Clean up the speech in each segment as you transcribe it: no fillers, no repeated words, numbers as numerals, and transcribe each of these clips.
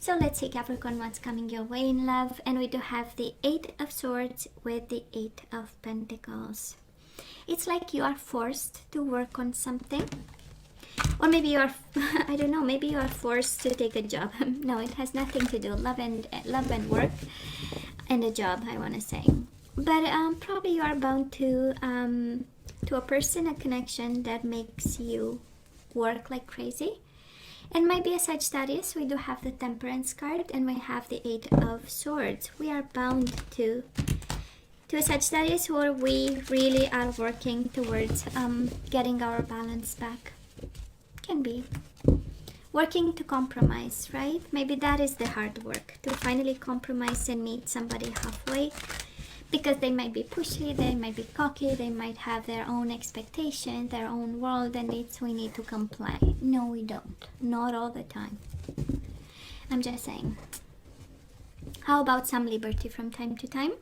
So let's see, Capricorn, what's coming your way in love. And we do have the 8 of Swords with the 8 of Pentacles. It's like you are forced to work on something. Or maybe you are, I don't know, maybe you are forced to take a job. No, it has nothing to do, love and work and a job, I want to say. But probably you are bound to a person, a connection that makes you work like crazy. And might be a Sagittarius. We do have the Temperance card and we have the 8 of Swords. We are bound to a Sagittarius where we really are working towards getting our balance back. Can be working to compromise, right? Maybe that is the hard work, to finally compromise and meet somebody halfway, because they might be pushy, they might be cocky, they might have their own expectations, their own world, and we need to comply. No, we don't. Not all the time. I'm just saying. How about some liberty from time to time?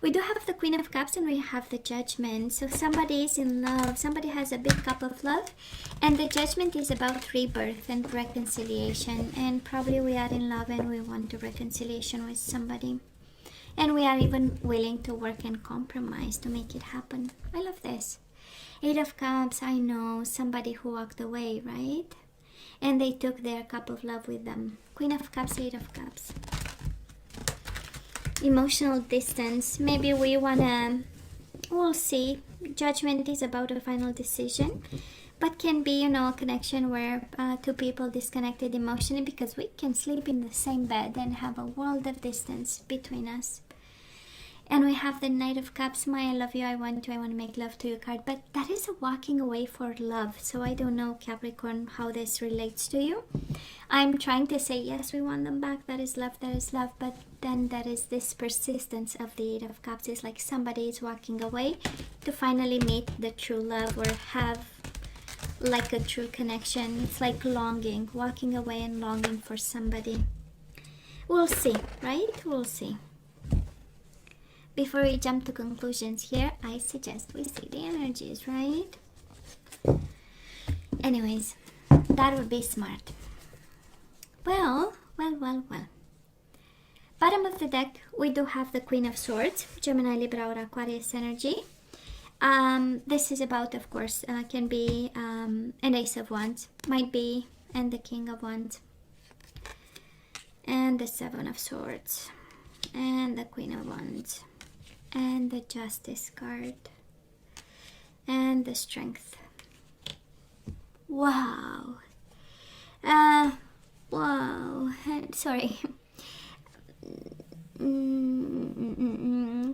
We do have the Queen of Cups and we have the Judgment. So somebody is in love. Somebody has a big cup of love. And the Judgment is about rebirth and reconciliation. And probably we are in love and we want a reconciliation with somebody. And we are even willing to work and compromise to make it happen. I love this. 8 of Cups, I know. Somebody who walked away, right? And they took their cup of love with them. Queen of Cups, 8 of Cups. Emotional distance. Maybe we wanna, we'll see. Judgment is about a final decision, but can be, you know, a connection where two people disconnected emotionally because we can sleep in the same bed and have a world of distance between us. And we have the Knight of Cups. My, I love you, I want to make love to you card. But that is a walking away for love. So I don't know, Capricorn, how this relates to you. I'm trying to say, yes, we want them back. That is love, that is love. But then there is this persistence of the 8 of Cups. It's like somebody is walking away to finally meet the true love or have like a true connection. It's like longing, walking away and longing for somebody. We'll see, right? We'll see. Before we jump to conclusions here, I suggest we see the energies, right? Anyways, that would be smart. Well. Bottom of the deck, we do have the Queen of Swords, Gemini, Libra, or Aquarius energy. This is about, of course, can be an Ace of Wands, might be, and the King of Wands, and the 7 of Swords, and the Queen of Wands, and the Justice card, and the Strength. Wow. Wow. Sorry.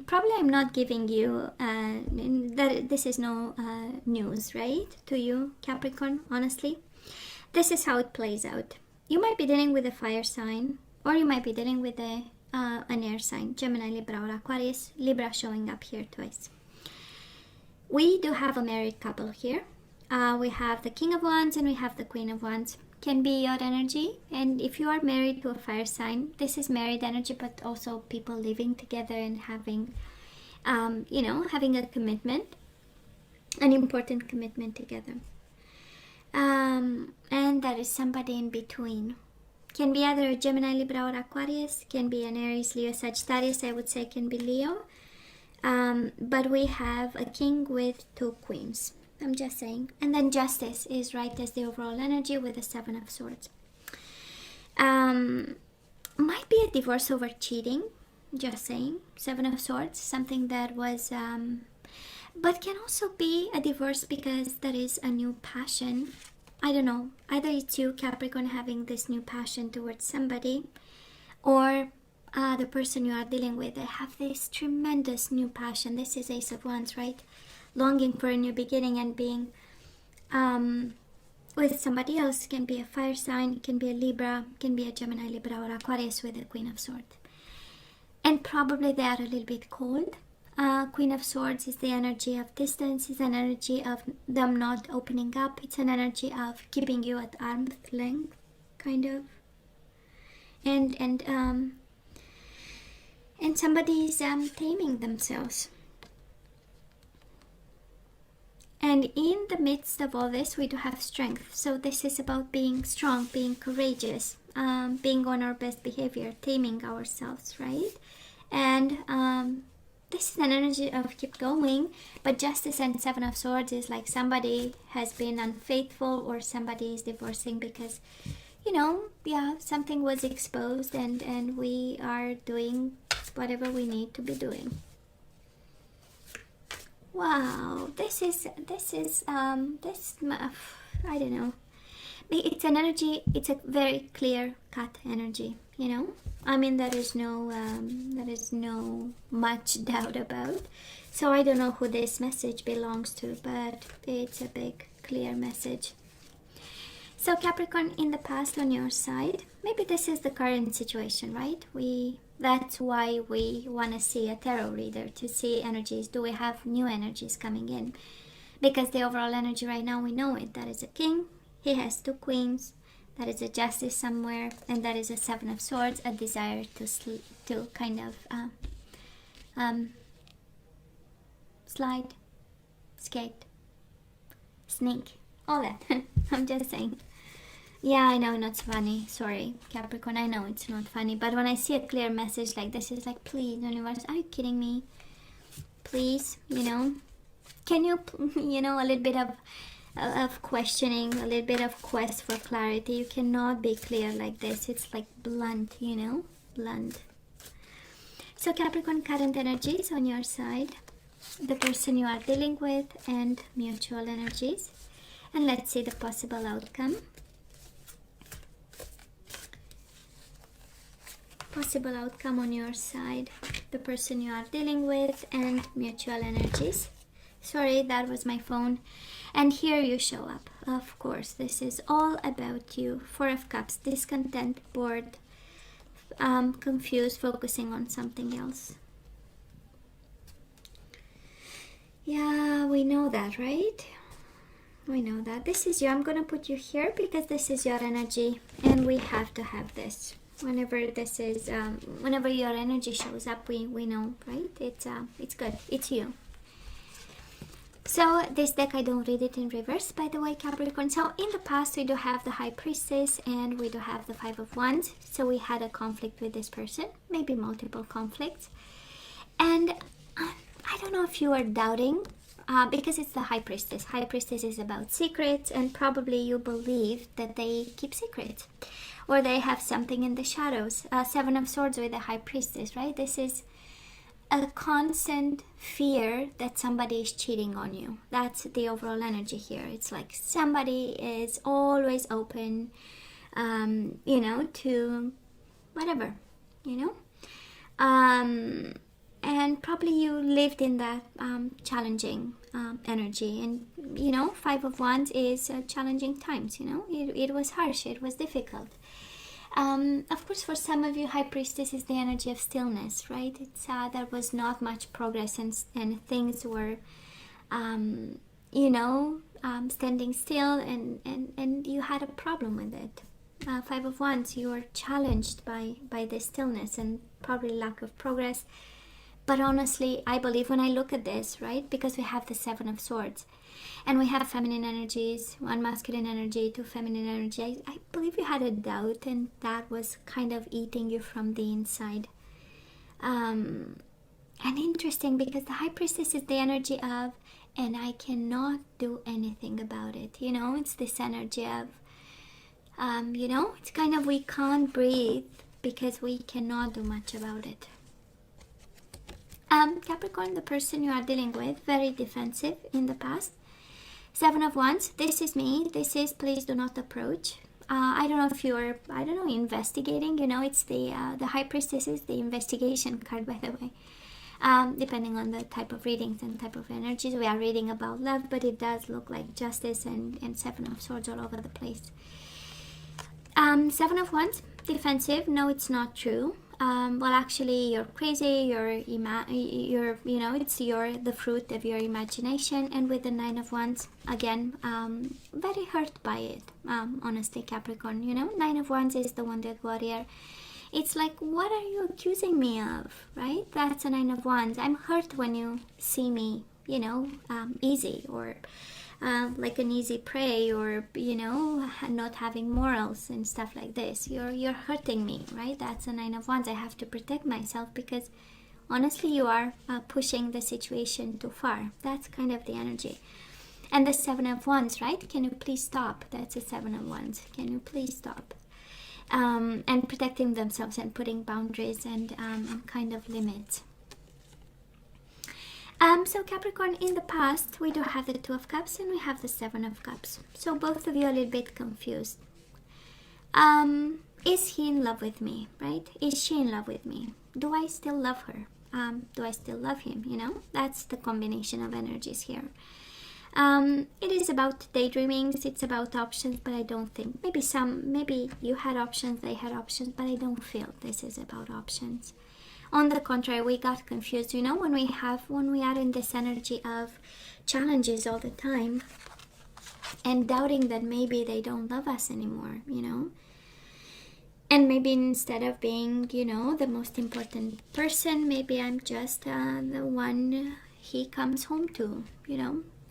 Probably I'm not giving you that this is no news, right, to you, Capricorn. Honestly, this is how it plays out. You might be dealing with a fire sign, or you might be dealing with an air sign, Gemini, Libra, or Aquarius. Libra showing up here twice. We do have a married couple here. We have the King of Wands and we have the Queen of Wands. Can be your energy, and if you are married to a fire sign, this is married energy, but also people living together and having you know, having a commitment, an important commitment together, and there is somebody in between. Can be either a Gemini, Libra, or Aquarius. Can be an Aries, Leo, Sagittarius. I would say can be Leo, but we have a king with 2 queens. I'm just saying. And then Justice is right as the overall energy with the 7 of Swords. Might be a divorce over cheating. Just saying. 7 of Swords. Something that was... but can also be a divorce because there is a new passion. I don't know. Either it's you, Capricorn, having this new passion towards somebody. Or the person you are dealing with. They have this tremendous new passion. This is Ace of Wands, right? Longing for a new beginning and being with somebody else. Can be a fire sign, can be a Libra, can be a Gemini, Libra, or Aquarius with the Queen of Swords. And probably they are a little bit cold. Queen of Swords is the energy of distance, is an energy of them not opening up. It's an energy of keeping you at arm's length, kind of. And somebody's taming themselves. And in the midst of all this, we do have strength. So this is about being strong, being courageous, being on our best behavior, taming ourselves, right? And this is an energy of keep going, but Justice and Seven of Swords is like somebody has been unfaithful or somebody is divorcing because, you know, yeah, something was exposed and we are doing whatever we need to be doing. Wow, this I don't know. It's an energy, it's a very clear cut energy, you know. I mean, there is no much doubt about. So I don't know who this message belongs to, but it's a big clear message. So Capricorn, in the past on your side, maybe this is the current situation, right? That's why we want to see a tarot reader, to see energies. Do we have new energies coming in? Because the overall energy right now, we know it. That is a king. He has two queens. That is a justice somewhere. And that is a Seven of Swords, a desire to kind of slide, skate, sneak, all that. I'm just saying. Yeah, I know, not funny. Sorry, Capricorn, I know it's not funny. But when I see a clear message like this, it's like, please, universe, are you kidding me? Please, you know. Can you, you know, a little bit of questioning, a little bit of quest for clarity. You cannot be clear like this. It's like blunt, you know, blunt. So Capricorn, current energies on your side, the person you are dealing with, and mutual energies. And let's see the possible outcome. Possible outcome on your side, the person you are dealing with, and mutual energies. Sorry, that was my phone. And here you show up. Of course, this is all about you. Four of Cups, discontent, bored, confused, focusing on something else. Yeah, we know that, right? We know that. This is you. I'm gonna put you here because this is your energy, and we have to have this. Whenever this is, whenever your energy shows up, we know, right? It's good. It's you. So this deck, I don't read it in reverse, by the way, Capricorn. So in the past, we do have the High Priestess and we do have the Five of Wands. So we had a conflict with this person, maybe multiple conflicts. And I don't know if you are doubting, because it's the High Priestess. High Priestess is about secrets, and probably you believe that they keep secrets, or they have something in the shadows. Seven of Swords with the High Priestess, right? This is a constant fear that somebody is cheating on you. That's the overall energy here. It's like somebody is always open, you know, to whatever, you know. And probably you lived in that challenging energy. And, you know, Five of Wands is challenging times, you know. It was harsh, it was difficult. Of course, for some of you, High Priestess is the energy of stillness, right? It's there was not much progress, and things were, you know, standing still, and you had a problem with it. Five of Wands, you were challenged by the stillness and probably lack of progress. But honestly, I believe when I look at this, right, because we have the Seven of Swords, and we have feminine energies, one masculine energy, two feminine energy. I believe you had a doubt, and that was kind of eating you from the inside. And interesting, because the High Priestess is the energy of, and I cannot do anything about it. You know, it's this energy of, you know, it's kind of we can't breathe because we cannot do much about it. Capricorn, the person you are dealing with, very defensive in the past. Seven of Wands, this is me. This is please do not approach. I don't know if you're, I don't know, investigating. You know, it's the High Priestess is the investigation card, by the way. Depending on the type of readings and type of energies. We are reading about love, but it does look like Justice and Seven of Swords all over the place. Seven of Wands, defensive. No, it's not true. Well, actually, you're crazy. You're you know, it's the fruit of your imagination. And with the Nine of Wands, again, very hurt by it. Honestly, Capricorn, you know, Nine of Wands is the Wounded Warrior. It's like, what are you accusing me of, right? That's a Nine of Wands. I'm hurt when you see me, you know, easy, or like an easy prey, or not having morals and stuff like this. You're hurting me, right? That's a Nine of Wands. I have to protect myself because honestly you are pushing the situation too far. That's kind of the energy. And the Seven of Wands, right? Can you please stop? That's a Seven of Wands. Can you please stop? And protecting themselves and putting boundaries and kind of limits. So Capricorn, in the past, we do have the Two of Cups and we have the Seven of Cups. So both of you are a little bit confused. Is he in love with me, right? Is she in love with me? Do I still love her? Do I still love him? That's the combination of energies here. It is about daydreamings, it's about options, but I don't think, maybe you had options, they had options, but I don't feel this is about options. On the contrary, we got confused, when we are in this energy of challenges all the time and doubting that maybe they don't love us anymore, and maybe instead of being, the most important person, maybe I'm just the one he comes home to,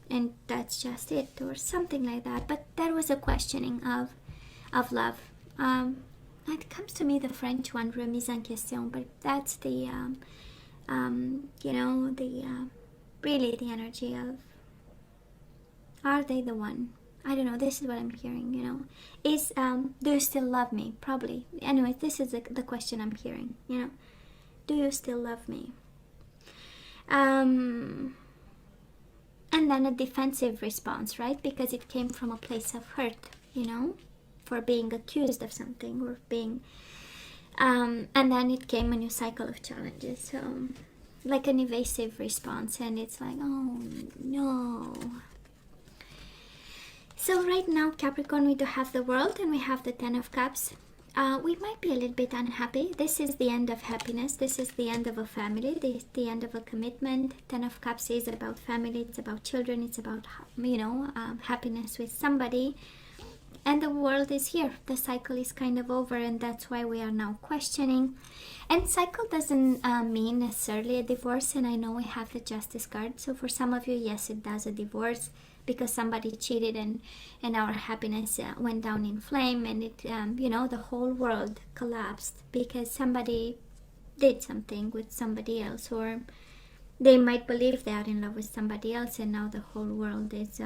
and that's just it, or something like that. But that was a questioning of love. It comes to me the French one, remise en question, but that's the really the energy of, are they the one? I don't know. This is what I'm hearing. Is do you still love me? Probably. Anyway, this is the question I'm hearing. Do you still love me? And then a defensive response, right? Because it came from a place of hurt, for being accused of something or being... and then it came a new cycle of challenges. So, like an evasive response. And it's like, oh, no. So right now, Capricorn, we do have the World and we have the Ten of Cups. We might be a little bit unhappy. This is the end of happiness. This is the end of a family. The end of a commitment. Ten of Cups is about family. It's about children. It's about, happiness with somebody. And the World is here. The cycle is kind of over, and that's why we are now questioning. And cycle doesn't mean necessarily a divorce. And I know we have the Justice card. So for some of you, yes, it does, a divorce. Because somebody cheated and our happiness went down in flame, and it the whole world collapsed because somebody did something with somebody else, or they might believe they are in love with somebody else, and now the whole world is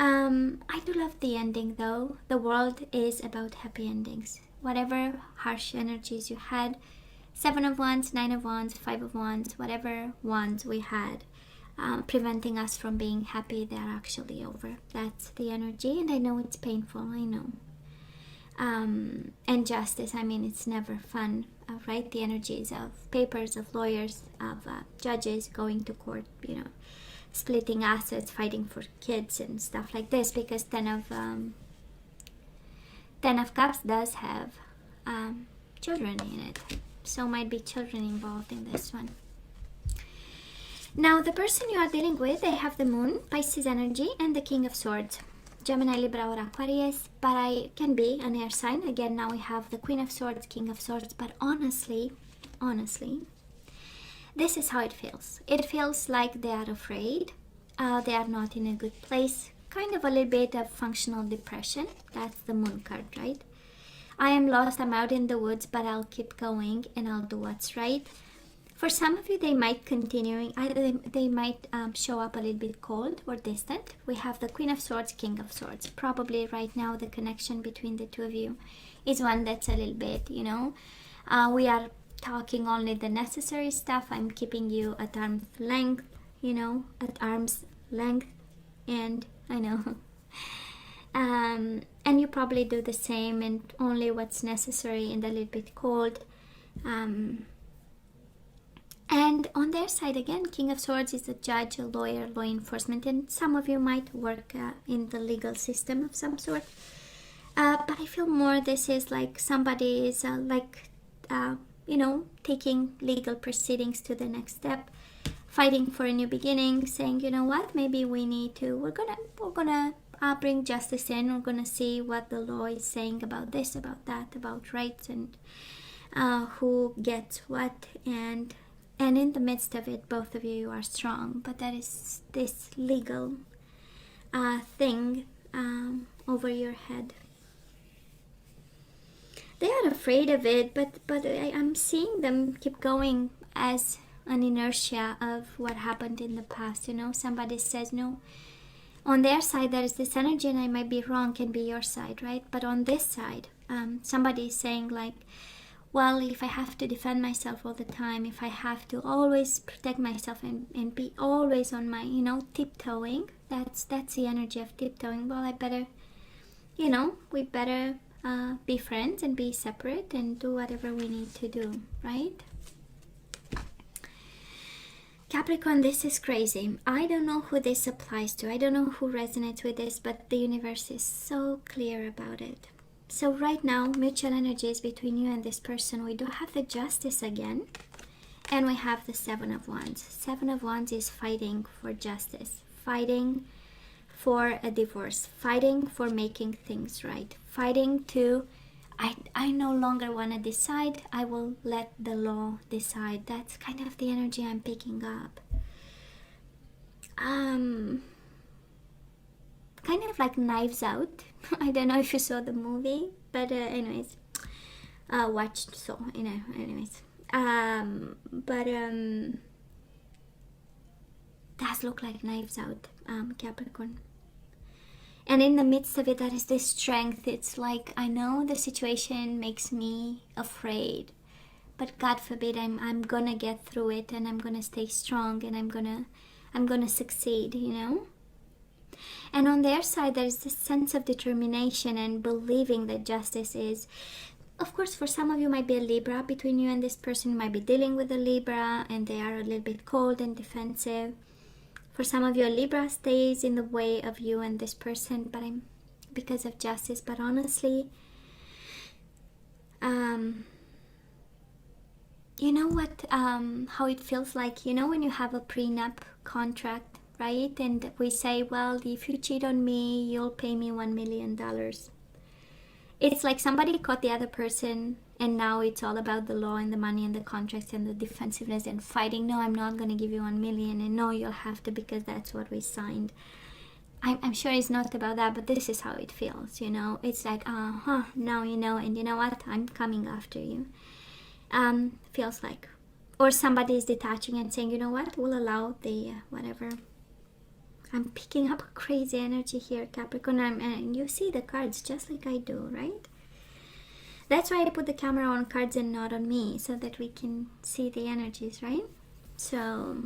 I do love the ending though. The World is about happy endings. Whatever harsh energies you had, Seven of Wands, Nine of Wands, Five of Wands, whatever wands we had, preventing us from being happy, they're actually over. That's the energy, and I know it's painful, I know. And justice, it's never fun, right? The energies of papers, of lawyers, of judges going to court, splitting assets, fighting for kids and stuff like this, because Ten of Cups does have children in it, so might be children involved in this one. Now, the person you are dealing with, they have the Moon, Pisces energy, and the King of Swords. Gemini, Libra, or Aquarius, but I can be an air sign. Again, now we have the Queen of Swords, King of Swords, but honestly, this is how it feels. It feels like they are afraid. They are not in a good place. Kind of a little bit of functional depression. That's the Moon card, right? I am lost, I'm out in the woods, but I'll keep going and I'll do what's right. For some of you, they might they might show up a little bit cold or distant. We have the Queen of Swords, King of Swords. Probably right now the connection between the two of you is one that's a little bit, we are talking only the necessary stuff. I'm keeping you at arm's length, at arm's length, and I know. And you probably do the same, and only what's necessary and a little bit cold. And on their side, again, King of Swords is a judge, a lawyer, law enforcement, and some of you might work in the legal system of some sort. But I feel more this is like somebody is taking legal proceedings to the next step, fighting for a new beginning, saying, you know what, maybe we need to, we're gonna bring justice in, we're gonna see what the law is saying about this, about that, about rights, and who gets what, and And in the midst of it, both of you are strong, but there is this legal thing over your head. They are afraid of it, but I'm seeing them keep going as an inertia of what happened in the past. You know, somebody says no. On their side, there is this energy, and I might be wrong, can be your side, right? But on this side, somebody is saying like, well, if I have to defend myself all the time, if I have to always protect myself and be always on my, you know, tiptoeing, that's the energy of tiptoeing. Well, I better, you know, we better be friends and be separate and do whatever we need to do, right? Capricorn, this is crazy. I don't know who this applies to. I don't know who resonates with this, but the universe is so clear about it. So right now, mutual energy is between you and this person. We do have the Justice again, and we have the Seven of Wands. Seven of Wands is fighting for justice, fighting for a divorce, fighting for making things right, fighting to, I no longer want to decide, I will let the law decide. That's kind of the energy I'm picking up. Kind of like Knives Out. I don't know if you saw the movie, but anyways, watched, so, you know, anyways. Does look like Knives Out, Capricorn. And in the midst of it, there is this strength. It's like, I know the situation makes me afraid, but God forbid, I'm gonna get through it, and I'm gonna stay strong, and I'm gonna succeed, you know. And on their side, there is this sense of determination and believing that justice is, of course, for some of you might be a Libra. Between you and this person, you might be dealing with a Libra, and they are a little bit cold and defensive. For some of you, a Libra stays in the way of you and this person, but because of justice. But honestly, you know what? How it feels like, you know, when you have a prenup contract, right? And we say, well, if you cheat on me, you'll pay me $1 million. It's like somebody caught the other person, and now it's all about the law and the money and the contracts and the defensiveness and fighting. No, I'm not going to give you $1 million, and no, you'll have to because that's what we signed. I'm sure it's not about that, but this is how it feels, you know. It's like, now you know, and you know what? I'm coming after you. Feels like. Or somebody is detaching and saying, you know what? We'll allow the whatever. I'm picking up a crazy energy here, Capricorn, and you see the cards just like I do, right? That's why I put the camera on cards and not on me, so that we can see the energies, right? So,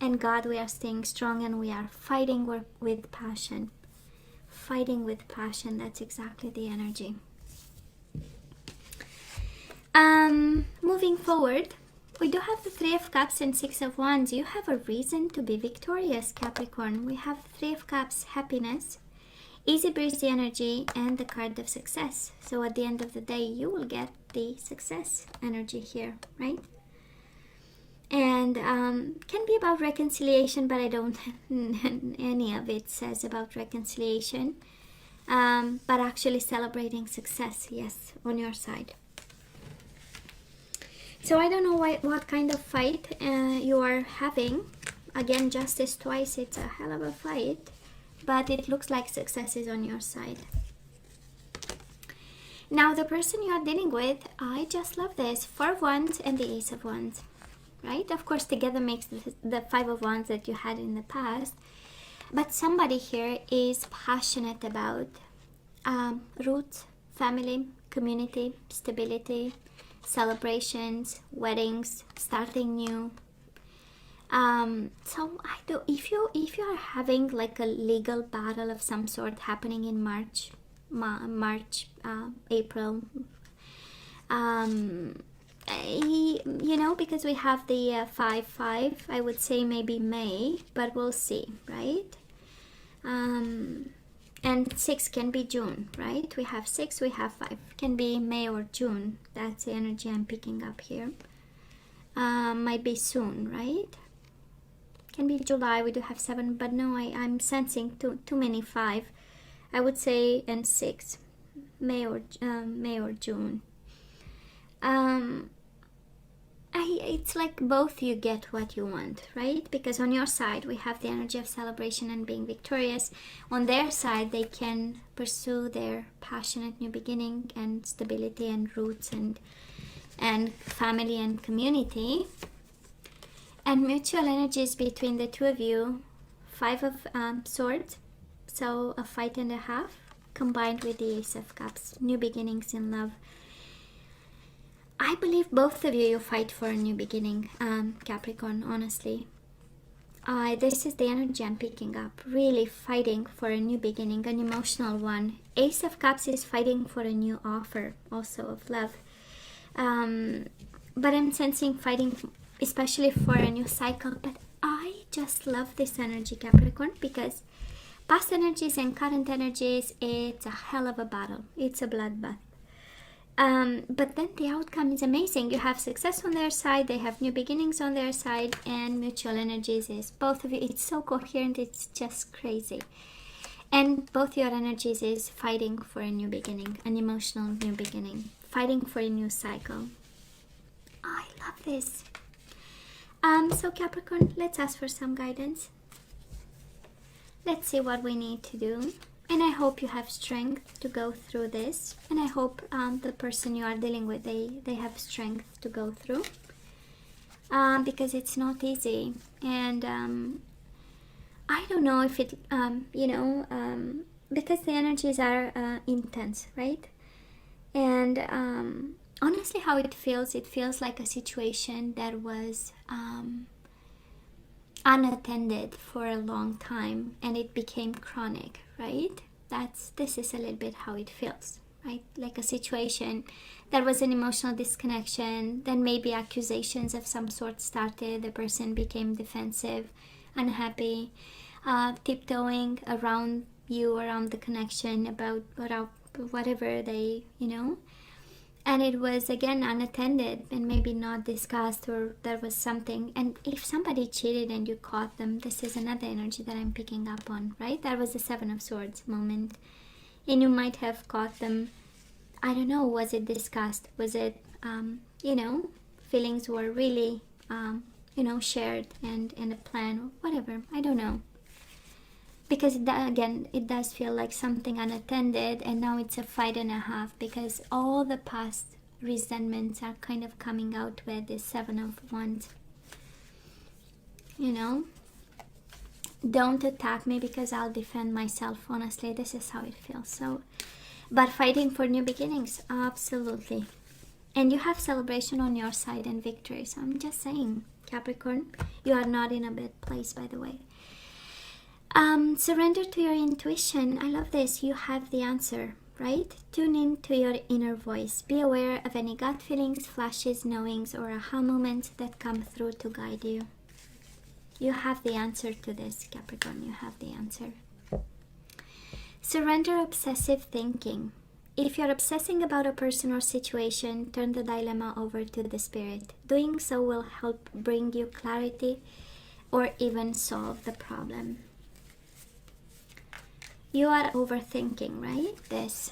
and God, we are staying strong, and we are fighting with passion. Fighting with passion, that's exactly the energy. Moving forward, we do have the Three of Cups and Six of Wands. You have a reason to be victorious, Capricorn. We have Three of Cups, happiness, easy breezy energy, and the card of success. So at the end of the day, you will get the success energy here, right? And can be about reconciliation, but I don't any of it says about reconciliation. But actually celebrating success, yes, on your side. So I don't know what kind of fight you are having. Again, justice twice, it's a hell of a fight. But it looks like success is on your side. Now, the person you are dealing with, I just love this. Four of Wands and the Ace of Wands, right? Of course, together makes the Five of Wands that you had in the past. But somebody here is passionate about roots, family, community, stability, celebrations, weddings, starting new. So if you are having like a legal battle of some sort happening in March, April, you know, because we have the 5-5, I would say maybe May, but we'll see, right? And 6 can be June, right? We have 6, we have 5. Can be May or June. That's the energy I'm picking up here. Might be soon, right? Can be July. We do have 7, but no, I'm sensing too many 5. I would say, and 6, May or June. And It's like both you get what you want, right? Because on your side, we have the energy of celebration and being victorious. On their side, they can pursue their passionate new beginning and stability and roots and family and community. And mutual energies between the two of you, 5 of Swords, so a fight and a half, combined with the Ace of Cups, new beginnings in love. I believe both of you fight for a new beginning, Capricorn, honestly. This is the energy I'm picking up, really fighting for a new beginning, an emotional one. Ace of Cups is fighting for a new offer, also of love. But I'm sensing fighting especially for a new cycle. But I just love this energy, Capricorn, because past energies and current energies, it's a hell of a battle. It's a bloodbath. But then the outcome is amazing. You have success on their side, they have new beginnings on their side, and mutual energies is both of you. It's so coherent, it's just crazy. And both your energies is fighting for a new beginning, an emotional new beginning, fighting for a new cycle. I love this. So Capricorn, let's ask for some guidance. Let's see what we need to do. And I hope you have strength to go through this. And I hope the person you are dealing with, they have strength to go through. Because it's not easy. And I don't know if it, because the energies are intense, right? And honestly, how it feels like a situation that was unattended for a long time and it became chronic, right? This is a little bit how it feels, right? Like a situation that was an emotional disconnection, then maybe accusations of some sort started, the person became defensive, unhappy, tiptoeing around you, around the connection, about whatever they, and it was again unattended and maybe not discussed, or there was something. And if somebody cheated and you caught them, this is another energy that I'm picking up on, right? That was the 7 of Swords moment, and you might have caught them. I don't know, was it discussed? Was it feelings were really shared and a plan, whatever, I don't know. Because it does feel like something unattended, and now it's a fight and a half, because all the past resentments are kind of coming out with this 7 of Wands. Don't attack me because I'll defend myself. Honestly, this is how it feels. So, but fighting for new beginnings, absolutely. And you have celebration on your side and victory. So I'm just saying, Capricorn, you are not in a bad place, by the way. Surrender to your intuition. I love this. You have the answer, right? Tune in to your inner voice. Be aware of any gut feelings, flashes, knowings, or aha moments that come through to guide you. You have the answer to this, Capricorn. You have the answer. Surrender obsessive thinking. If you're obsessing about a person or situation, turn the dilemma over to the spirit. Doing so will help bring you clarity or even solve the problem. You are overthinking, right? This.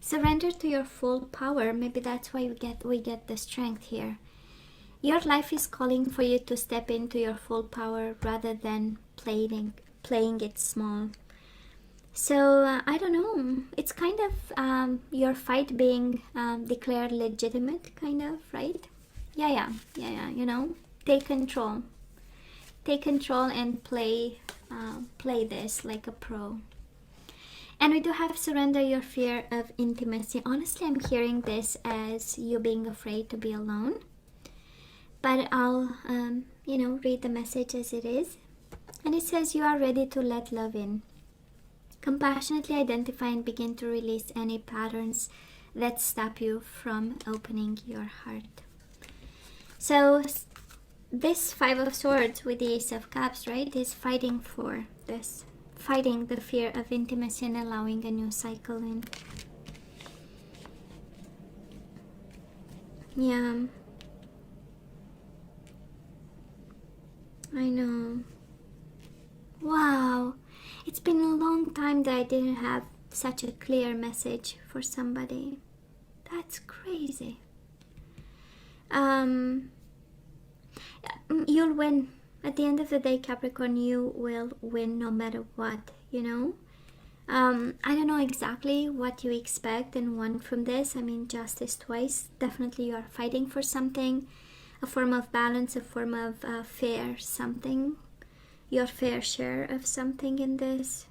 Surrender to your full power. Maybe that's why we get the strength here. Your life is calling for you to step into your full power rather than playing it small. So I don't know. It's kind of your fight being declared legitimate, kind of, right? Yeah. Take control. Take control and play this like a pro. And we do have surrender your fear of intimacy. Honestly, I'm hearing this as you being afraid to be alone. But I'll, read the message as it is. And it says you are ready to let love in. Compassionately identify and begin to release any patterns that stop you from opening your heart. So this 5 of Swords with the Ace of Cups, right, is fighting for this. Fighting the fear of intimacy and allowing a new cycle in. Yeah. I know. Wow. It's been a long time that I didn't have such a clear message for somebody. That's crazy. You'll win. At the end of the day, Capricorn, you will win no matter what, you know. I don't know exactly what you expect and want from this. I mean, justice twice. Definitely you are fighting for something, a form of balance, a form of fair something, your fair share of something in this.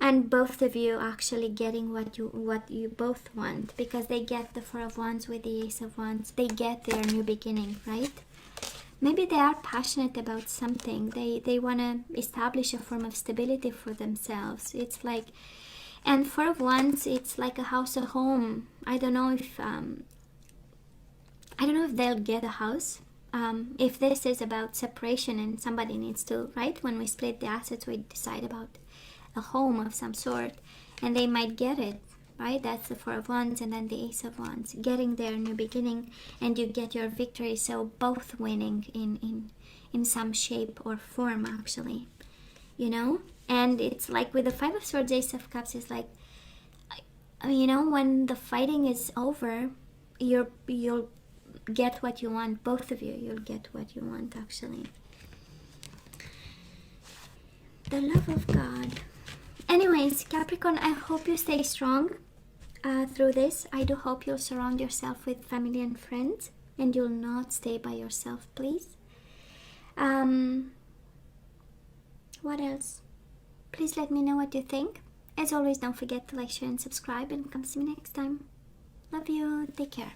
And both of you actually getting what you both want, because they get the Four of Wands with the Ace of Wands. They get their new beginning, right? Maybe they are passionate about something. They want to establish a form of stability for themselves. It's like, and Four of Wands, it's like a house, a home. I don't know if they'll get a house. If this is about separation and somebody needs to, right? When we split the assets, we decide about a home of some sort, and they might get it. Right, that's the Four of Wands, and then the Ace of Wands, getting their new beginning, and you get your victory. So both winning in some shape or form, actually, you know. And it's like with the Five of Swords, Ace of Cups is like, you know, when the fighting is over, you'll get what you want. Both of you, you'll get what you want, actually. The love of God. Anyways, Capricorn, I hope you stay strong through this. I do hope you'll surround yourself with family and friends, and you'll not stay by yourself, please. What else? Please let me know what you think. As always, don't forget to like, share, and subscribe, and come see me next time. Love you. Take care.